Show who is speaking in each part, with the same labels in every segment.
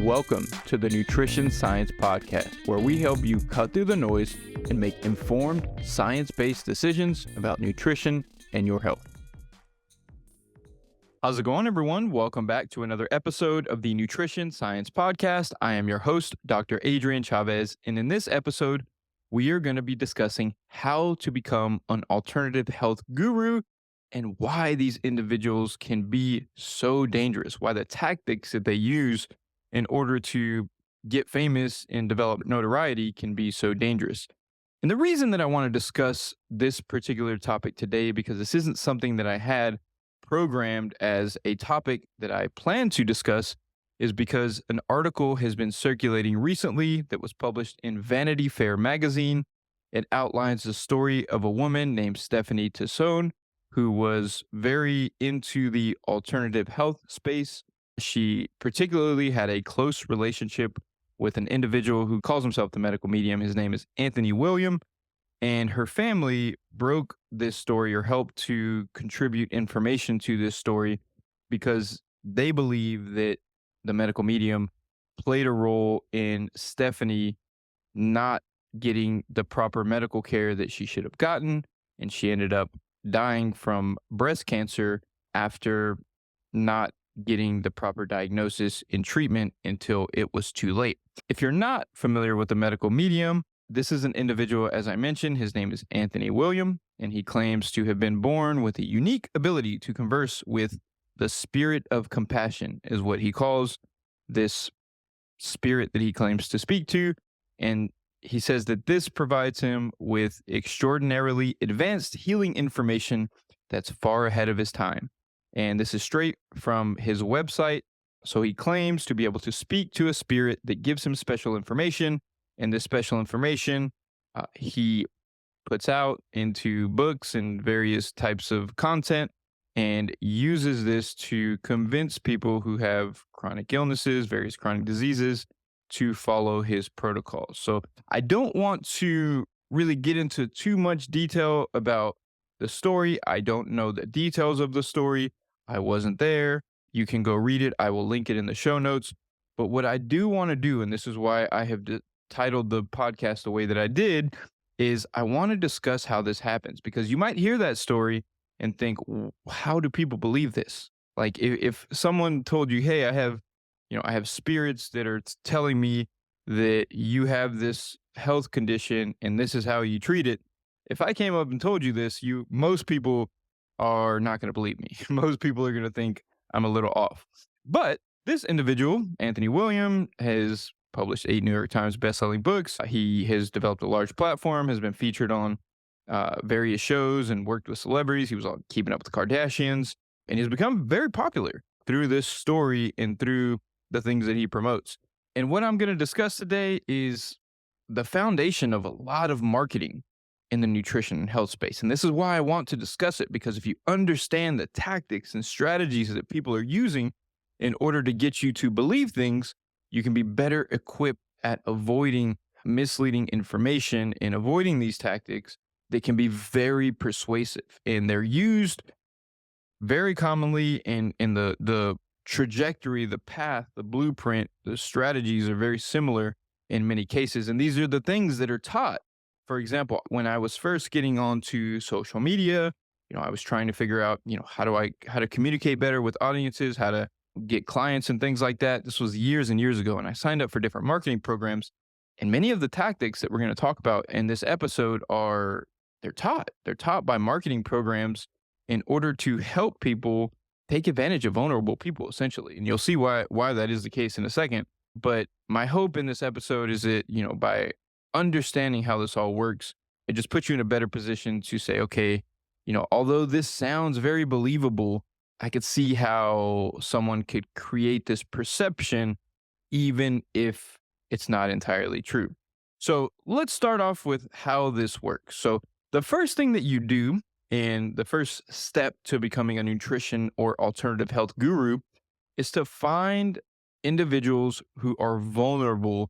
Speaker 1: Welcome to the Nutrition Science Podcast, where we help you cut through the noise and make informed, science-based decisions about nutrition and your health. How's it going, everyone? Welcome back to another episode of the Nutrition Science Podcast. I am your host, Dr. Adrian Chavez, and in this episode, we are going to be discussing how to become an alternative health guru and why these individuals can be so dangerous, why the tactics that they use in order to get famous and develop notoriety can be so dangerous. And the reason that I want to discuss this particular topic today, because this isn't something that I had programmed as a topic that I plan to discuss, is because an article has been circulating recently that was published in Vanity Fair magazine. It outlines the story of a woman named Stephanie Tassone, who was very into the alternative health space. She particularly had a close relationship with an individual who calls himself the medical medium. His name is Anthony William, and her family broke this story or helped to contribute information to this story because they believe that the medical medium played a role in Stephanie not getting the proper medical care that she should have gotten, and she ended up dying from breast cancer after not getting the proper diagnosis and treatment until it was too late. If you're not familiar with the medical medium, this is an individual, as I mentioned, his name is Anthony William, and he claims to have been born with a unique ability to converse with the spirit of compassion, is what he calls this spirit that he claims to speak to. And he says that this provides him with extraordinarily advanced healing information that's far ahead of his time. And this is straight from his website. So he claims to be able to speak to a spirit that gives him special information. And this special information he puts out into books and various types of content and uses this to convince people who have chronic illnesses, various chronic diseases, to follow his protocols. So I don't want to really get into too much detail about the story. I don't know the details of the story. I wasn't there. You can go read it. I will link it in the show notes. But what I do want to do, and this is why I have titled the podcast the way that I did, is I want to discuss how this happens, because you might hear that story and think, how do people believe this? Like if someone told you, hey, I have spirits that are telling me that you have this health condition and this is how you treat it. If I came up and told you this, most people are not going to believe me. Most people are going to think I'm a little off. But this individual, Anthony William, has published 8 New York Times bestselling books. He has developed a large platform, has been featured on various shows and worked with celebrities. He was on Keeping Up with the Kardashians, and he's become very popular through this story and through the things that he promotes. And what I'm going to discuss today is the foundation of a lot of marketing in the nutrition and health space. And this is why I want to discuss it, because if you understand the tactics and strategies that people are using in order to get you to believe things, you can be better equipped at avoiding misleading information and avoiding these tactics that can be very persuasive. And they're used very commonly in the trajectory, the path, the blueprint, the strategies are very similar in many cases. And these are the things that are taught. For example, when I was first getting onto social media, I was trying to figure out, how to communicate better with audiences, how to get clients and things like that. This was years and years ago. And I signed up for different marketing programs. And many of the tactics that we're going to talk about in this episode they're taught by marketing programs in order to help people take advantage of vulnerable people, essentially. And you'll see why that is the case in a second. But my hope in this episode is that, by understanding how this all works, it just puts you in a better position to say, okay, although this sounds very believable, I could see how someone could create this perception, even if it's not entirely true. So let's start off with how this works. So the first thing that you do, and the first step to becoming a nutrition or alternative health guru, is to find individuals who are vulnerable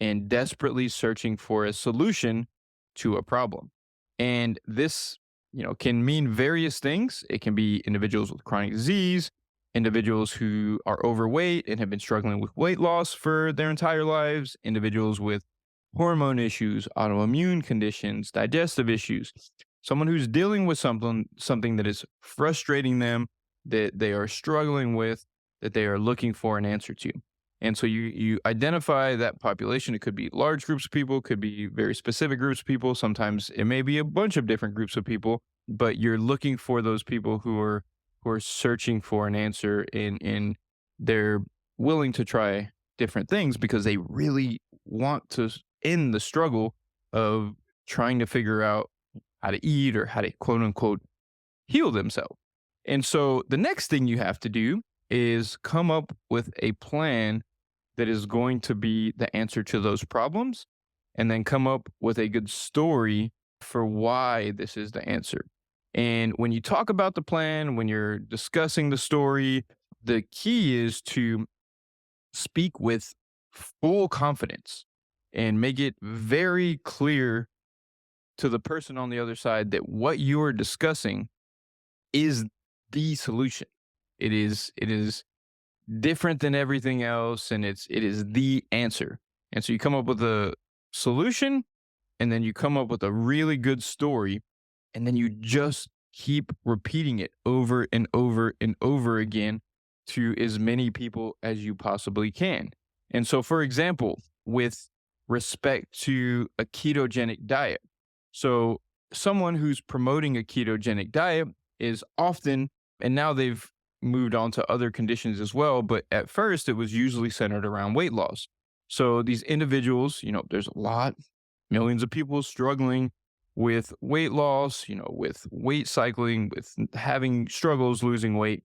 Speaker 1: and desperately searching for a solution to a problem. And this, can mean various things. It can be individuals with chronic disease. individuals who are overweight and have been struggling with weight loss for their entire lives, individuals with hormone issues, autoimmune conditions, digestive issues, someone who's dealing with something that is frustrating them, that they are struggling with, that they are looking for an answer to. And so you identify that population. It could be large groups of people, could be very specific groups of people. Sometimes it may be a bunch of different groups of people, but you're looking for those people who are searching for an answer, and they're willing to try different things because they really want to end the struggle of trying to figure out how to eat or how to quote unquote heal themselves. And so the next thing you have to do is come up with a plan that is going to be the answer to those problems, and then come up with a good story for why this is the answer. And when you talk about the plan, when you're discussing the story, the key is to speak with full confidence and make it very clear to the person on the other side that what you are discussing is the solution. It is different than everything else, and it is the answer. And so you come up with a solution, and then you come up with a really good story, and then you just keep repeating it over and over and over again to as many people as you possibly can. And so, for example, with respect to a ketogenic diet, so someone who's promoting a ketogenic diet is often, and now they've moved on to other conditions as well, but at first it was usually centered around weight loss. So these individuals, there's a lot, millions of people struggling with weight loss, with weight cycling, with having struggles losing weight.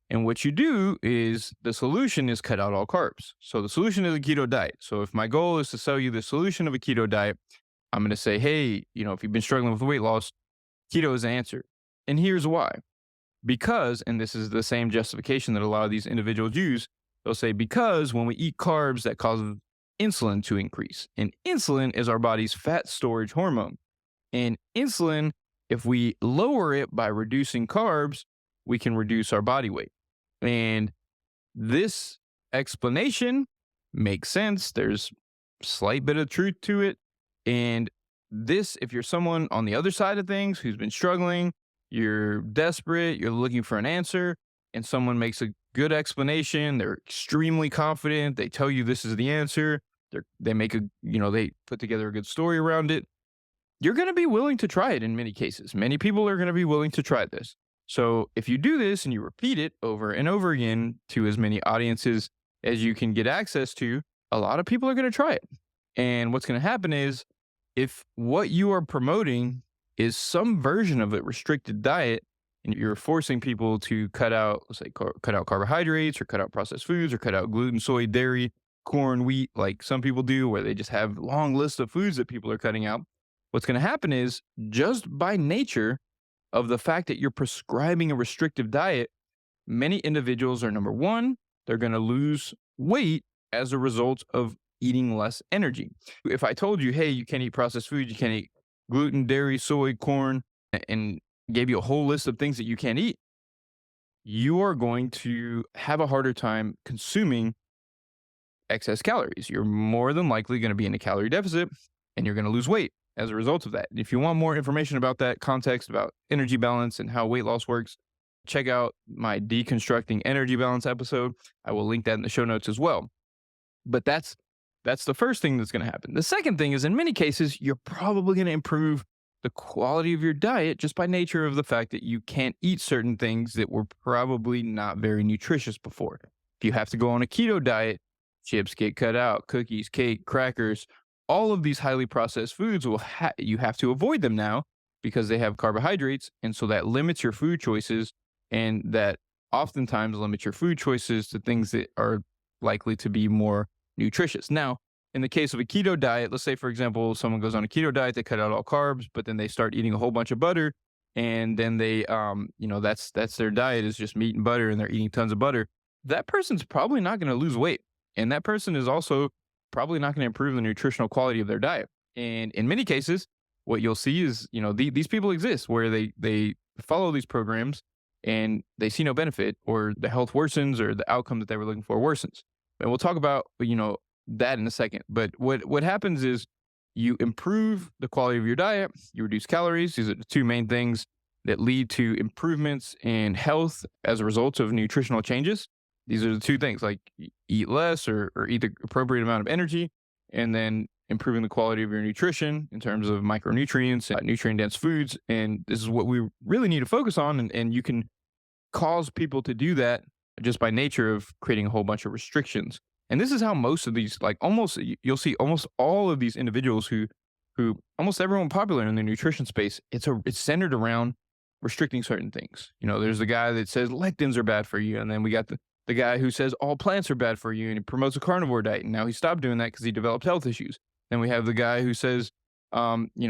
Speaker 1: And what you do is the solution is cut out all carbs. So the solution is a keto diet. So if my goal is to sell you the solution of a keto diet, I'm going to say, hey, if you've been struggling with weight loss, keto is the answer. And here's why. Because, and this is the same justification that a lot of these individuals use, they'll say, because when we eat carbs, that causes insulin to increase. And insulin is our body's fat storage hormone. And insulin, if we lower it by reducing carbs, we can reduce our body weight. And this explanation makes sense. There's slight bit of truth to it. And this, if you're someone on the other side of things who's been struggling, you're desperate, you're looking for an answer, and someone makes a good explanation, they're extremely confident, they tell you this is the answer, they make they put together a good story around it, you're going to be willing to try it in many cases. Many people are going to be willing to try this. So if you do this and you repeat it over and over again to as many audiences as you can get access to, a lot of people are going to try it. And what's going to happen is, if what you are promoting is some version of a restricted diet, and you're forcing people to cut out, let's say, cut out carbohydrates, or cut out processed foods, or cut out gluten, soy, dairy, corn, wheat, like some people do, where they just have long lists of foods that people are cutting out. What's going to happen is, just by nature of the fact that you're prescribing a restrictive diet, many individuals are, number one, they're going to lose weight as a result of eating less energy. If I told you, hey, you can't eat processed food, you can't eat gluten, dairy, soy, corn, and gave you a whole list of things that you can't eat, you are going to have a harder time consuming excess calories. You're more than likely going to be in a calorie deficit, and you're going to lose weight as a result of that. If you want more information about that, context about energy balance and how weight loss works, check out my Deconstructing Energy Balance episode. I will link that in the show notes as well. But that's the first thing that's going to happen. The second thing is, in many cases, you're probably going to improve the quality of your diet just by nature of the fact that you can't eat certain things that were probably not very nutritious before. If you have to go on a keto diet, chips get cut out, cookies, cake, crackers, all of these highly processed foods you have to avoid them now because they have carbohydrates. And so that limits your food choices, and that oftentimes limits your food choices to things that are likely to be more nutritious. Now, in the case of a keto diet, let's say, for example, someone goes on a keto diet, they cut out all carbs, but then they start eating a whole bunch of butter, and then they, that's their diet is just meat and butter, and they're eating tons of butter. That person's probably not going to lose weight. And that person is also probably not going to improve the nutritional quality of their diet. And in many cases, what you'll see is, these people exist where they follow these programs, and they see no benefit, or the health worsens, or the outcome that they were looking for worsens. And we'll talk about, that in a second. But what happens is you improve the quality of your diet, you reduce calories. These are the two main things that lead to improvements in health as a result of nutritional changes. These are the two things, like eat less, or eat the appropriate amount of energy, and then improving the quality of your nutrition in terms of micronutrients, nutrient dense foods. And this is what we really need to focus on. And you can cause people to do that just by nature of creating a whole bunch of restrictions. And this is how most of these, like almost, you'll see almost all of these individuals who almost everyone popular in the nutrition space, it's centered around restricting certain things. There's the guy that says lectins are bad for you, and then we got the guy who says all plants are bad for you, and he promotes a carnivore diet, and now he stopped doing that because he developed health issues. Then we have the guy who says,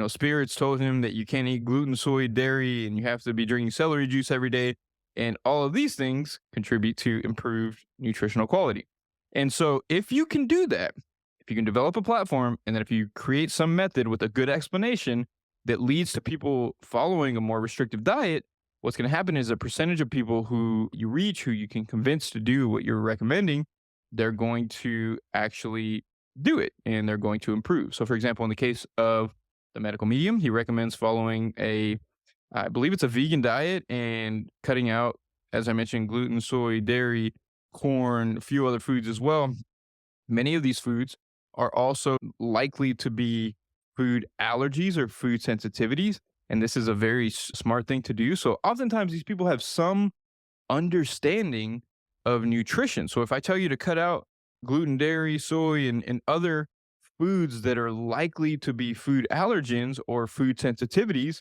Speaker 1: spirits told him that you can't eat gluten, soy, dairy, and you have to be drinking celery juice every day. And all of these things contribute to improved nutritional quality. And so, if you can do that, if you can develop a platform, and then if you create some method with a good explanation that leads to people following a more restrictive diet, what's going to happen is a percentage of people who you reach, who you can convince to do what you're recommending, they're going to actually do it, and they're going to improve. So, for example, in the case of the medical medium, he recommends following I believe it's a vegan diet, and cutting out, as I mentioned, gluten, soy, dairy, corn, a few other foods as well. Many of these foods are also likely to be food allergies or food sensitivities. And this is a very smart thing to do. So oftentimes these people have some understanding of nutrition. So if I tell you to cut out gluten, dairy, soy, and other foods that are likely to be food allergens or food sensitivities,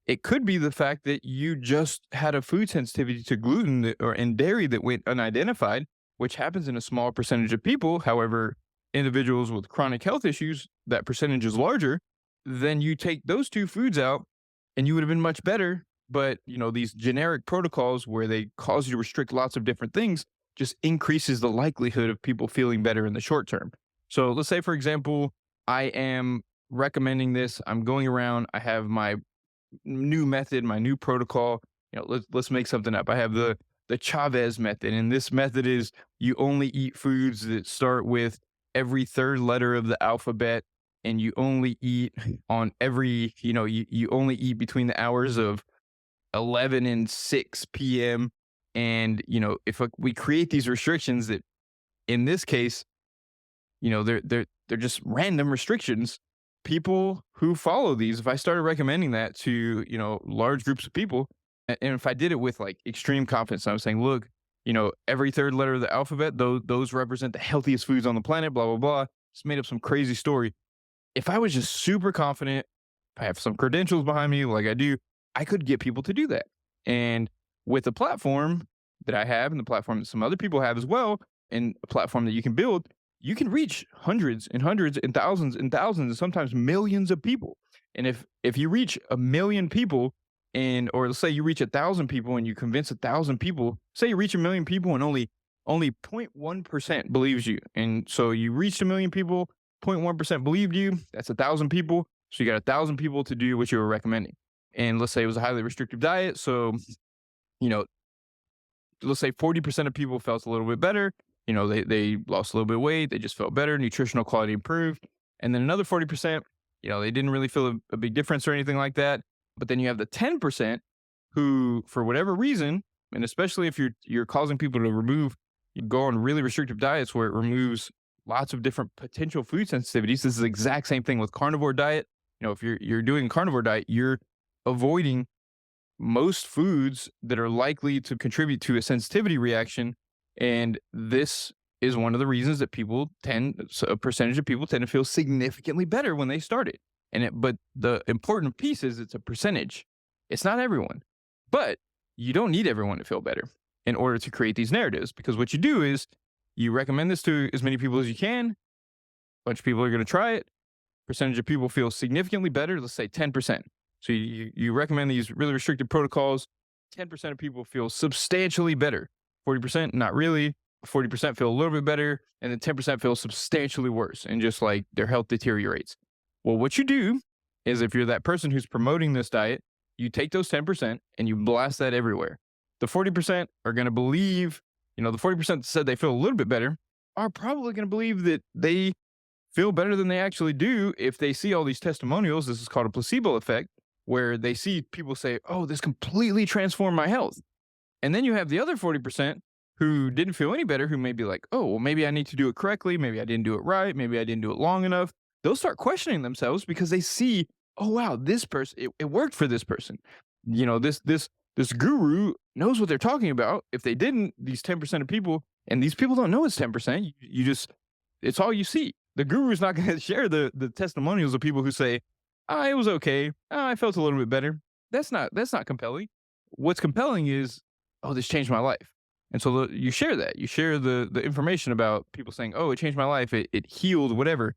Speaker 1: it could be the fact that you just had a food sensitivity to gluten and dairy that went unidentified, which happens in a small percentage of people. However, individuals with chronic health issues, that percentage is larger. Then you take those two foods out, and you would have been much better. But these generic protocols where they cause you to restrict lots of different things just increases the likelihood of people feeling better in the short term. So let's say, for example, I am recommending this. I'm going around. I have my new method, my new protocol. Let's make something up. I have the Chavez method, and this method is you only eat foods that start with every third letter of the alphabet, and you only eat on every, you only eat between the hours of 11 and 6 p.m. And if we create these restrictions that, in this case, they're just random restrictions. People who follow these, if I started recommending that to, large groups of people, and if I did it with like extreme confidence, I was saying, look, every third letter of the alphabet, those represent the healthiest foods on the planet, blah, blah, blah. Just made up some crazy story. If I was just super confident, I have some credentials behind me like I do, I could get people to do that. And with a platform that I have, and the platform that some other people have as well, and a platform that you can build, you can reach hundreds and hundreds and thousands and sometimes millions of people. And if you reach a million people, or let's say you reach 1,000 people and you convince 1,000 people, say you reach a million people and only 0.1% believes you. And so you reached a million people, 0.1% believed you, that's 1,000 people. So you got 1,000 people to do what you were recommending. And let's say it was a highly restrictive diet. So, let's say 40% of people felt a little bit better. They lost a little bit of weight. They just felt better. Nutritional quality improved. And then another 40%, they didn't really feel a big difference or anything like that. But then you have the 10% who, for whatever reason, and especially if you're causing people to go on really restrictive diets where it removes lots of different potential food sensitivities. This is the exact same thing with carnivore diet. If you're doing a carnivore diet, you're avoiding most foods that are likely to contribute to a sensitivity reaction. And this is one of the reasons that a percentage of people tend to feel significantly better when they start it. But the important piece is it's a percentage. It's not everyone, but you don't need everyone to feel better in order to create these narratives, because what you do is you recommend this to as many people as you can. A bunch of people are going to try it. Percentage of people feel significantly better. Let's say 10%. So you recommend these really restricted protocols. 10% of people feel substantially better. 40%, not really. 40% feel a little bit better. And then 10% feel substantially worse, and just like their health deteriorates. Well, what you do is, if you're that person who's promoting this diet, you take those 10% and you blast that everywhere. The 40% are going to believe, the 40% said they feel a little bit better are probably going to believe that they feel better than they actually do if they see all these testimonials. This is called a placebo effect, where they see people say, "Oh, this completely transformed my health." And then you have the other 40% who didn't feel any better, who may be like, "Oh, well, maybe I need to do it correctly. Maybe I didn't do it right. Maybe I didn't do it long enough." They'll start questioning themselves because they see, "Oh, wow, this person, it worked for this person. This guru knows what they're talking about. If they didn't, these 10% of people, and these people don't know it's 10%, you just, it's all you see." The guru's not going to share the testimonials of people who say, "Ah, it was okay. Ah, I felt a little bit better." That's not compelling. What's compelling is, "Oh, this changed my life." And so you share that. You share the information about people saying, "Oh, it changed my life. It healed whatever."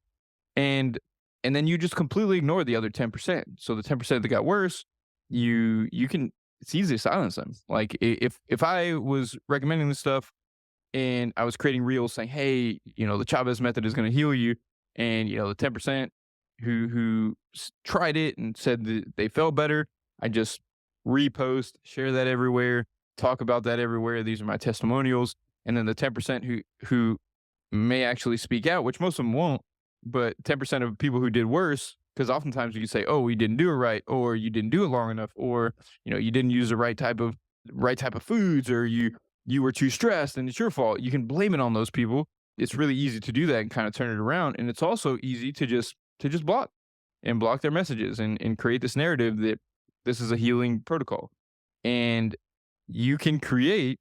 Speaker 1: And and then you just completely ignore the other 10%. So the 10% that got worse, you can, it's easy to silence them. Like, if I was recommending this stuff and I was creating reels saying, "Hey, the Chavez method is going to heal you," and the 10% who tried it and said that they felt better, I just repost, share that everywhere, talk about that everywhere. These are my testimonials. And then the 10% who may actually speak out, which most of them won't, but 10% of people who did worse, because oftentimes you can say, "Oh, you didn't do it right," or "You didn't do it long enough," or "You didn't use the right type of foods," or "You were too stressed and it's your fault." You can blame it on those people. It's really easy to do that and kind of turn it around. And it's also easy to just block their messages and create this narrative that this is a healing protocol. And you can create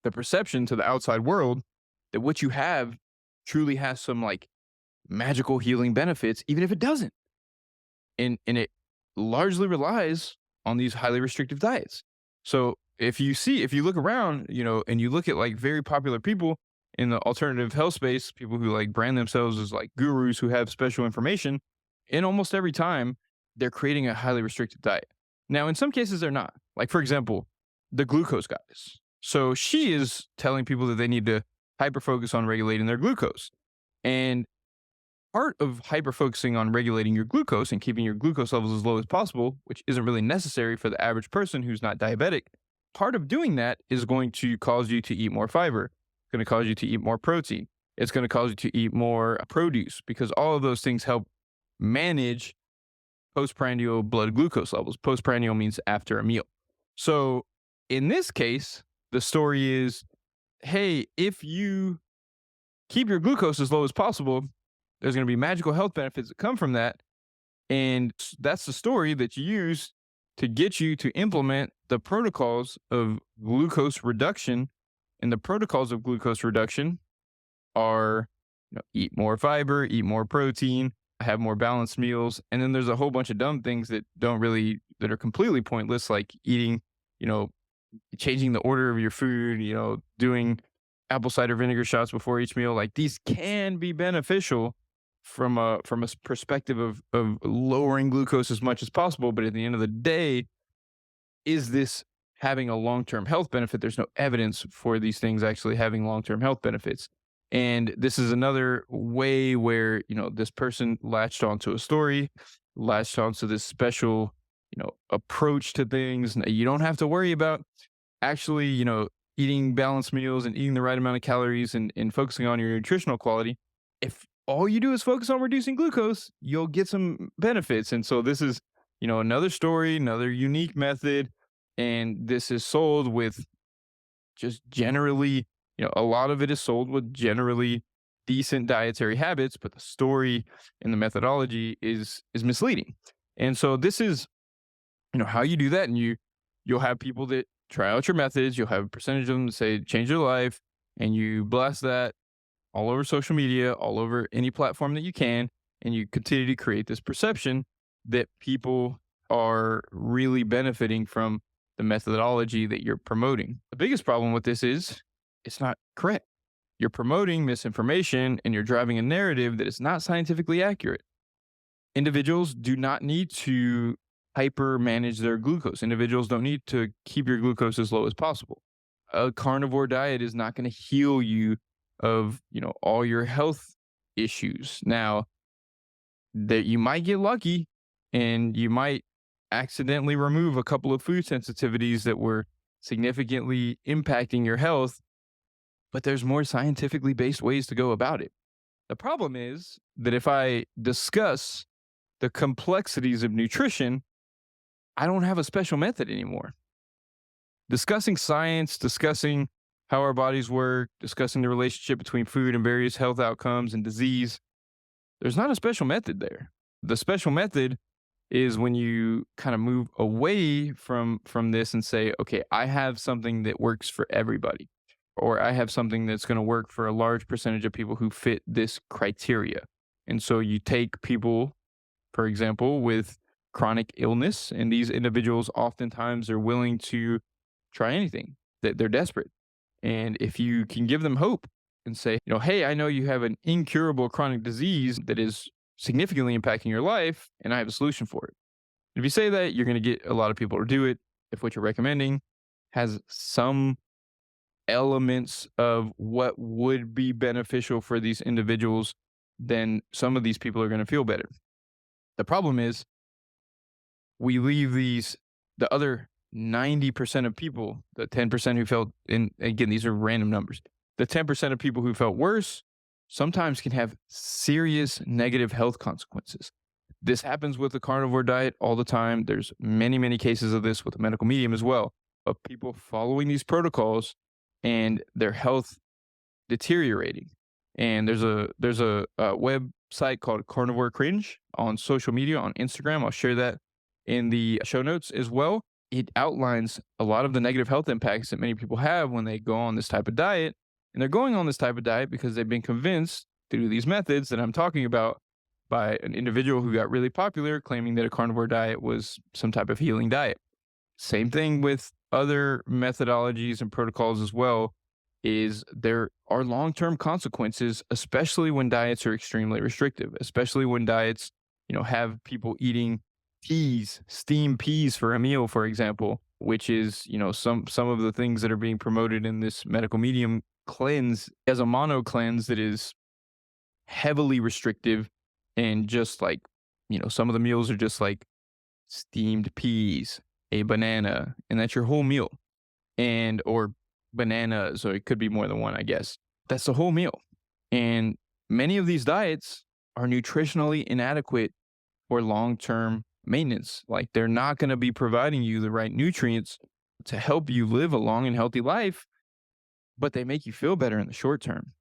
Speaker 1: the perception to the outside world that what you have truly has some like magical healing benefits, even if it doesn't. And it largely relies on these highly restrictive diets. So if you look around, and you look at like very popular people in the alternative health space, people who like brand themselves as like gurus who have special information, in almost every time they're creating a highly restricted diet. Now, in some cases they're not. Like, for example, the glucose goddess. So she is telling people that they need to hyper focus on regulating their glucose. And part of hyper focusing on regulating your glucose and keeping your glucose levels as low as possible, which isn't really necessary for the average person who's not diabetic, part of doing that is going to cause you to eat more fiber. It's going to cause you to eat more protein. It's going to cause you to eat more produce, because all of those things help manage postprandial blood glucose levels. Postprandial means after a meal. So in this case, the story is, hey, if you keep your glucose as low as possible, there's going to be magical health benefits that come from that. And that's the story that you use to get you to implement the protocols of glucose reduction. And the protocols of glucose reduction are, eat more fiber, eat more protein, have more balanced meals. And then there's a whole bunch of dumb things that are completely pointless, like eating, you know, changing the order of your food, doing apple cider vinegar shots before each meal. Like, these can be beneficial from a perspective of lowering glucose as much as possible. But at the end of the day, is this having a long-term health benefit? There's no evidence for these things actually having long-term health benefits. And this is another way where, this person latched onto a story, latched onto this special, approach to things. You don't have to worry about actually, eating balanced meals and eating the right amount of calories and focusing on your nutritional quality. If all you do is focus on reducing glucose, you'll get some benefits. And so this is, another story, another unique method. And this is sold with just generally, a lot of it is sold with generally decent dietary habits, but the story and the methodology is misleading. And so this is, how you do that. And you'll have people that try out your methods. You'll have a percentage of them that say change your life, and you blast that all over social media, all over any platform that you can, and you continue to create this perception that people are really benefiting from the methodology that you're promoting. The biggest problem with this is it's not correct. You're promoting misinformation and you're driving a narrative that is not scientifically accurate. Individuals do not need to hyper manage their glucose. Individuals don't need to keep your glucose as low as possible. A carnivore diet is not going to heal you of, all your health issues. Now, that you might get lucky and you might accidentally remove a couple of food sensitivities that were significantly impacting your health, but there's more scientifically based ways to go about it. The problem is that if I discuss the complexities of nutrition, I don't have a special method anymore. Discussing science, discussing how our bodies work, discussing the relationship between food and various health outcomes and disease, there's not a special method there. The special method is when you kind of move away from this and say, okay, I have something that works for everybody, or I have something that's going to work for a large percentage of people who fit this criteria. And so you take people, for example, with chronic illness, and these individuals oftentimes are willing to try anything, that they're desperate. And if you can give them hope and say, hey, I know you have an incurable chronic disease that is significantly impacting your life, and I have a solution for it. If you say that, you're going to get a lot of people to do it if what you're recommending has some elements of what would be beneficial for these individuals, then some of these people are going to feel better. The problem is we leave the other 90% of people, the 10% who felt, and again, these are random numbers, the 10% of people who felt worse sometimes can have serious negative health consequences. This happens with the carnivore diet all the time. There's many, many cases of this with the medical medium as well, of people following these protocols and their health deteriorating. And there's a website called Carnivore Cringe on social media, on Instagram. I'll share that in the show notes as well. It outlines a lot of the negative health impacts that many people have when they go on this type of diet. And they're going on this type of diet because they've been convinced through these methods that I'm talking about by an individual who got really popular claiming that a carnivore diet was some type of healing diet. Same thing with other methodologies and protocols as well, is there are long-term consequences, especially when diets are extremely restrictive, especially when diets, have people eating peas, steamed peas for a meal, for example, which is, some of the things that are being promoted in this medical medium cleanse as a mono cleanse that is heavily restrictive, and just like, some of the meals are just like steamed peas, a banana, and that's your whole meal. And or bananas, or it could be more than one, I guess. That's the whole meal. And many of these diets are nutritionally inadequate for long-term maintenance. Like, they're not going to be providing you the right nutrients to help you live a long and healthy life, but they make you feel better in the short term.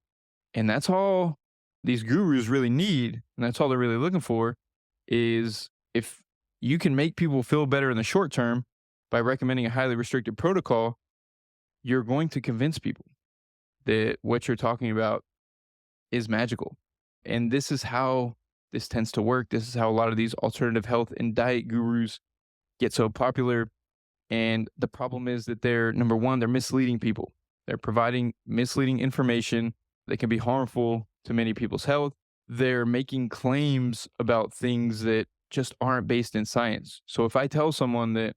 Speaker 1: And that's all these gurus really need, and that's all they're really looking for, is if you can make people feel better in the short term by recommending a highly restricted protocol, you're going to convince people that what you're talking about is magical. And this is how this tends to work. This is how a lot of these alternative health and diet gurus get so popular. And the problem is that they're, number one, they're misleading people. They're providing misleading information that can be harmful to many people's health. They're making claims about things that just aren't based in science. So if I tell someone that,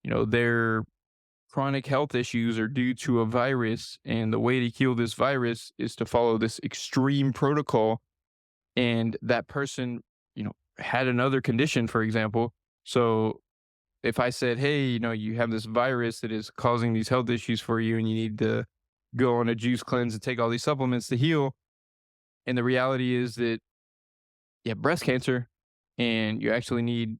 Speaker 1: their chronic health issues are due to a virus, and the way to heal this virus is to follow this extreme protocol, and that person, had another condition, for example. So if I said, hey, you have this virus that is causing these health issues for you, and you need to go on a juice cleanse and take all these supplements to heal. And the reality is that you have breast cancer and you actually need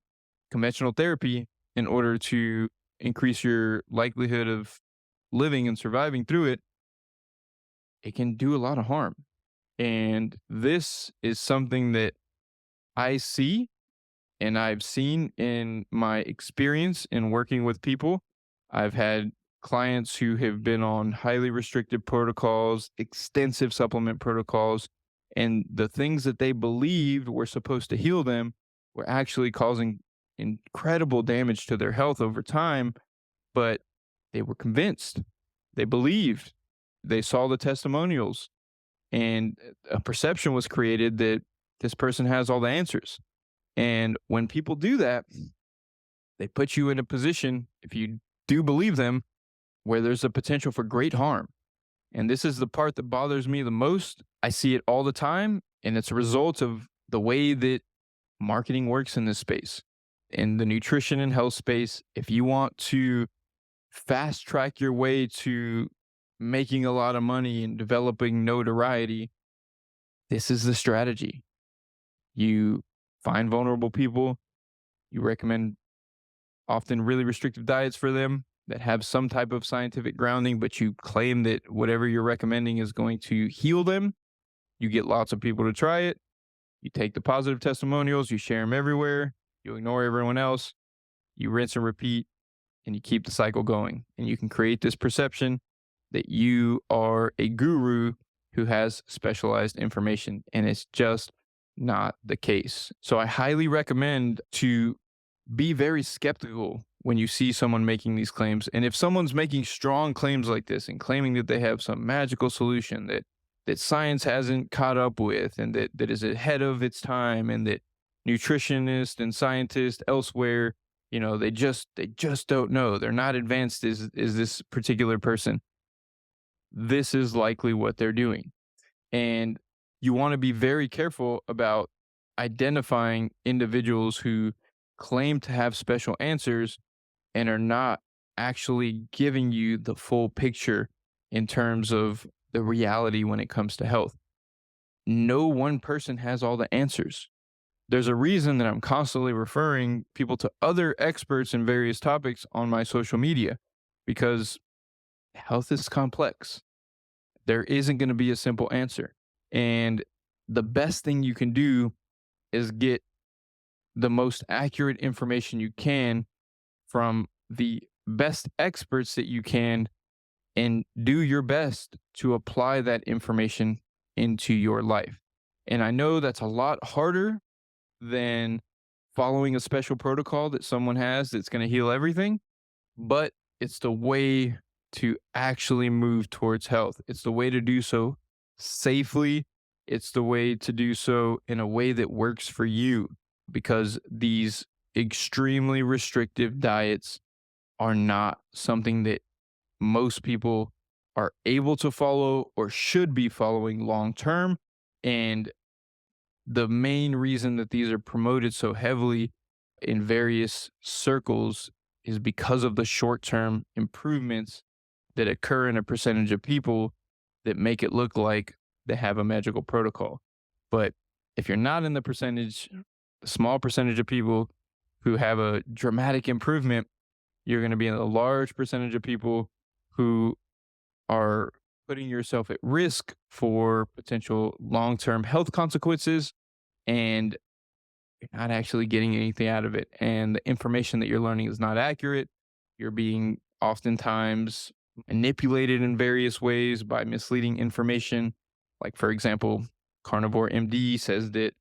Speaker 1: conventional therapy in order to increase your likelihood of living and surviving through it. It can do a lot of harm. And this is something that I see and I've seen in my experience in working with people. I've had clients who have been on highly restricted protocols, extensive supplement protocols, and the things that they believed were supposed to heal them were actually causing incredible damage to their health over time. But they were convinced, they believed, they saw the testimonials, and a perception was created that this person has all the answers. And when people do that, they put you in a position, if you do believe them, where there's a potential for great harm. And this is the part that bothers me the most. I see it all the time, and it's a result of the way that marketing works in this space. In the nutrition and health space, if you want to fast track your way to making a lot of money and developing notoriety, this is the strategy. You find vulnerable people, you recommend often really restrictive diets for them that have some type of scientific grounding, but you claim that whatever you're recommending is going to heal them. You get lots of people to try it. You take the positive testimonials, you share them everywhere, you ignore everyone else, you rinse and repeat, and you keep the cycle going. And you can create this perception that you are a guru who has specialized information, and it's just not the case. So I highly recommend to be very skeptical when you see someone making these claims. And if someone's making strong claims like this and claiming that they have some magical solution that science hasn't caught up with and that is ahead of its time, and that nutritionists and scientists elsewhere, they just don't know. They're not advanced as this particular person. This is likely what they're doing. And you want to be very careful about identifying individuals who claim to have special answers and are not actually giving you the full picture in terms of the reality when it comes to health. No one person has all the answers. There's a reason that I'm constantly referring people to other experts in various topics on my social media, because health is complex. There isn't going to be a simple answer. And the best thing you can do is get the most accurate information you can from the best experts that you can, and do your best to apply that information into your life. And I know that's a lot harder than following a special protocol that someone has that's going to heal everything, but it's the way to actually move towards health. It's the way to do so safely. It's the way to do so in a way that works for you, because these extremely restrictive diets are not something that most people are able to follow or should be following long term. And the main reason that these are promoted so heavily in various circles is because of the short term improvements that occur in a percentage of people that make it look like they have a magical protocol. But if you're not in the percentage, the small percentage of people who have a dramatic improvement, you're going to be in a large percentage of people who are putting yourself at risk for potential long term health consequences, and you're not actually getting anything out of it. And the information that you're learning is not accurate. You're being oftentimes manipulated in various ways by misleading information. Like, for example, Carnivore MD says that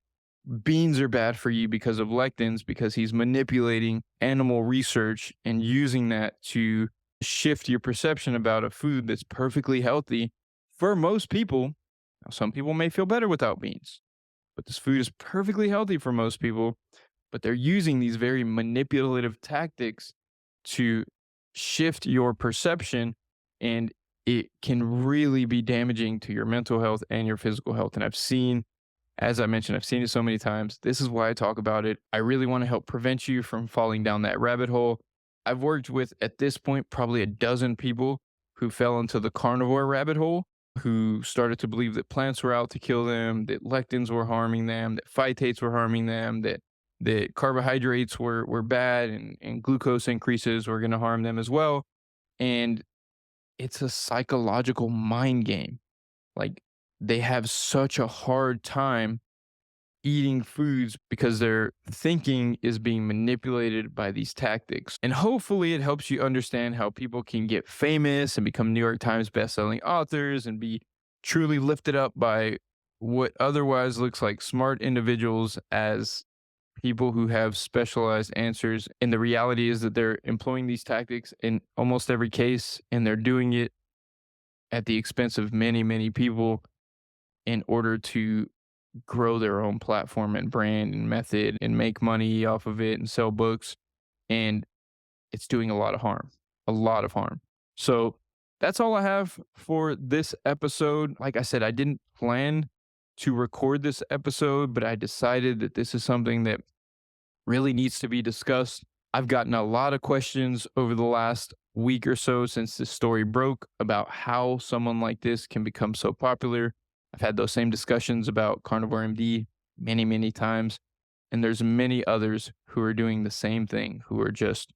Speaker 1: beans are bad for you because of lectins, because he's manipulating animal research and using that to shift your perception about a food that's perfectly healthy for most people. Now, some people may feel better without beans, but this food is perfectly healthy for most people. But they're using these very manipulative tactics to shift your perception, and it can really be damaging to your mental health and your physical health. And as I mentioned, I've seen it so many times. This is why I talk about it. I really want to help prevent you from falling down that rabbit hole. I've worked with, at this point, probably a dozen people who fell into the carnivore rabbit hole, who started to believe that plants were out to kill them, that lectins were harming them, that phytates were harming them, that carbohydrates were bad, and glucose increases were going to harm them as well. And it's a psychological mind game. Like, they have such a hard time eating foods because their thinking is being manipulated by these tactics. And hopefully it helps you understand how people can get famous and become New York Times bestselling authors and be truly lifted up by what otherwise looks like smart individuals as people who have specialized answers. And the reality is that they're employing these tactics in almost every case, and they're doing it at the expense of many, many people in order to grow their own platform and brand and method and make money off of it and sell books. And it's doing a lot of harm, a lot of harm. So that's all I have for this episode. Like I said, I didn't plan to record this episode, but I decided that this is something that really needs to be discussed. I've gotten a lot of questions over the last week or so since this story broke about how someone like this can become so popular. I've had those same discussions about Carnivore MD many, many times. And there's many others who are doing the same thing, who are just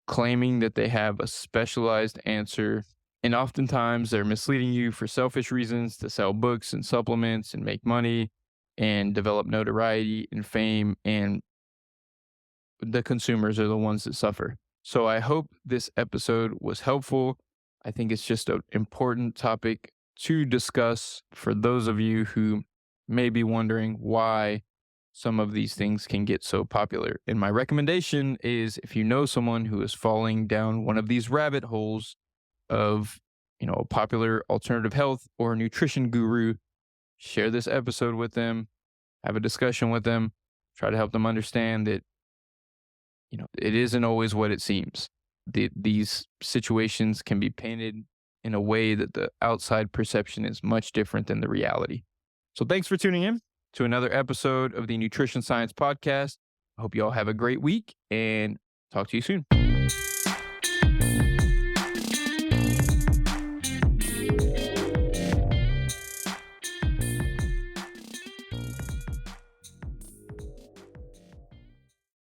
Speaker 1: claiming that they have a specialized answer. And oftentimes they're misleading you for selfish reasons to sell books and supplements and make money and develop notoriety and fame. And the consumers are the ones that suffer. So I hope this episode was helpful. I think it's just an important topic to discuss for those of you who may be wondering why some of these things can get so popular. And my recommendation is if you know someone who is falling down one of these rabbit holes of, a popular alternative health or nutrition guru, share this episode with them, have a discussion with them, try to help them understand that it isn't always what it seems. These situations can be painted in a way that the outside perception is much different than the reality. So thanks for tuning in to another episode of the Nutrition Science Podcast. I hope you all have a great week and talk to you soon.